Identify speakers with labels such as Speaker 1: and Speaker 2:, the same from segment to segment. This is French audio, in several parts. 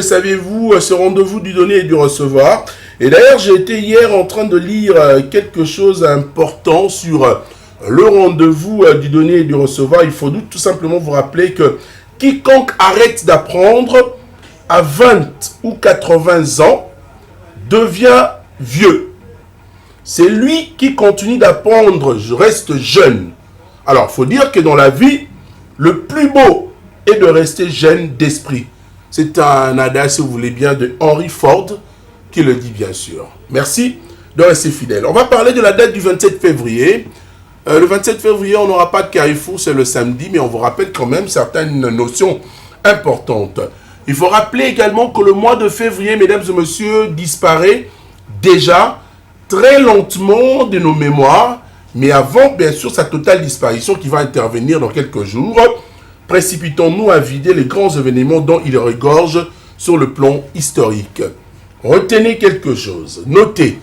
Speaker 1: Savez-vous ce rendez-vous du donner et du recevoir? Et d'ailleurs, j'ai été hier en train de lire quelque chose d'important sur le rendez-vous du donner et du recevoir. Il faut tout simplement vous rappeler que quiconque arrête d'apprendre à 20 ou 80 ans devient vieux. C'est lui qui continue d'apprendre, reste jeune. Alors, il faut dire que dans la vie, le plus beau est de rester jeune d'esprit. C'est un adage, si vous voulez bien, de Henry Ford qui le dit bien sûr. Merci de rester fidèle. On va parler de la date du 27 février. Le 27 février, on n'aura pas de Carrefour, c'est le samedi, mais on vous rappelle quand même certaines notions importantes. Il faut rappeler également que le mois de février, mesdames et messieurs, disparaît déjà très lentement de nos mémoires, mais avant, bien sûr, sa totale disparition qui va intervenir dans quelques jours. Précipitons-nous à vider les grands événements dont il regorge sur le plan historique. Retenez quelque chose, notez.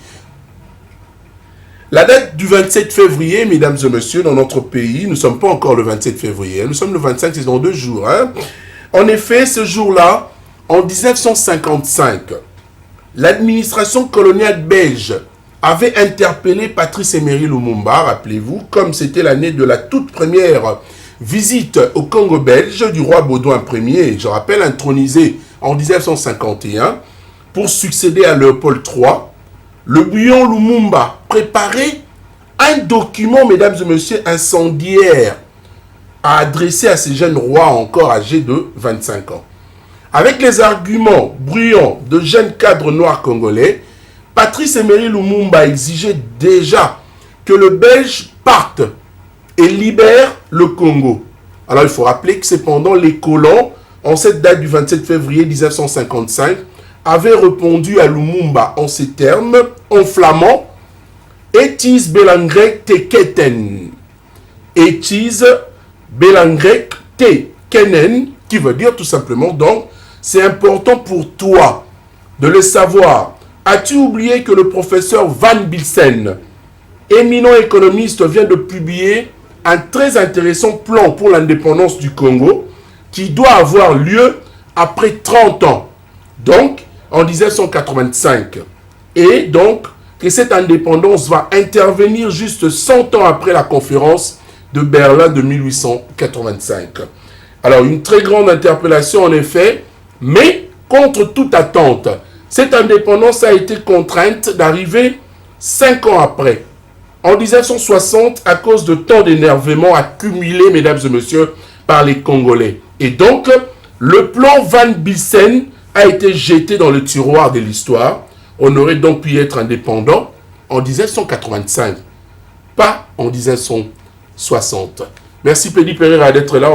Speaker 1: La date du 27 février, mesdames et messieurs, dans notre pays, nous ne sommes pas encore le 27 février, nous sommes le 25, c'est dans 2 jours. En effet, ce jour-là, en 1955, l'administration coloniale belge avait interpellé Patrice Emery Lumumba, rappelez-vous, comme c'était l'année de la toute première visite au Congo belge du roi Baudouin Ier, je rappelle, intronisé en 1951, pour succéder à Léopold III. Le bouillon Lumumba préparait un document, mesdames et messieurs, incendiaire, à adresser à ces jeunes rois encore âgés de 25 ans. Avec les arguments bruyants de jeunes cadres noirs congolais, Patrice Emery Lumumba exigeait déjà que le Belge parte et libère le Congo. Alors il faut rappeler que cependant les colons, en cette date du 27 février 1955, avaient répondu à Lumumba en ces termes, en flamand, « Etis belangrek te keten » Etis belangrek te kenen, qui veut dire tout simplement, donc, c'est important pour toi de le savoir. As-tu oublié que le professeur Van Bilsen, éminent économiste, vient de publier un très intéressant plan pour l'indépendance du Congo qui doit avoir lieu après 30 ans, donc en 1985. Et donc, que cette indépendance va intervenir juste 100 ans après la conférence de Berlin de 1885. Alors, une très grande interpellation en effet, mais contre toute attente, cette indépendance a été contrainte d'arriver 5 ans après. En 1960, à cause de tant d'énervement accumulé, mesdames et messieurs, par les Congolais. Et donc, le plan Van Bilsen a été jeté dans le tiroir de l'histoire. On aurait donc pu être indépendant en 1985, pas en 1960. Merci Pédi Pereira d'être là.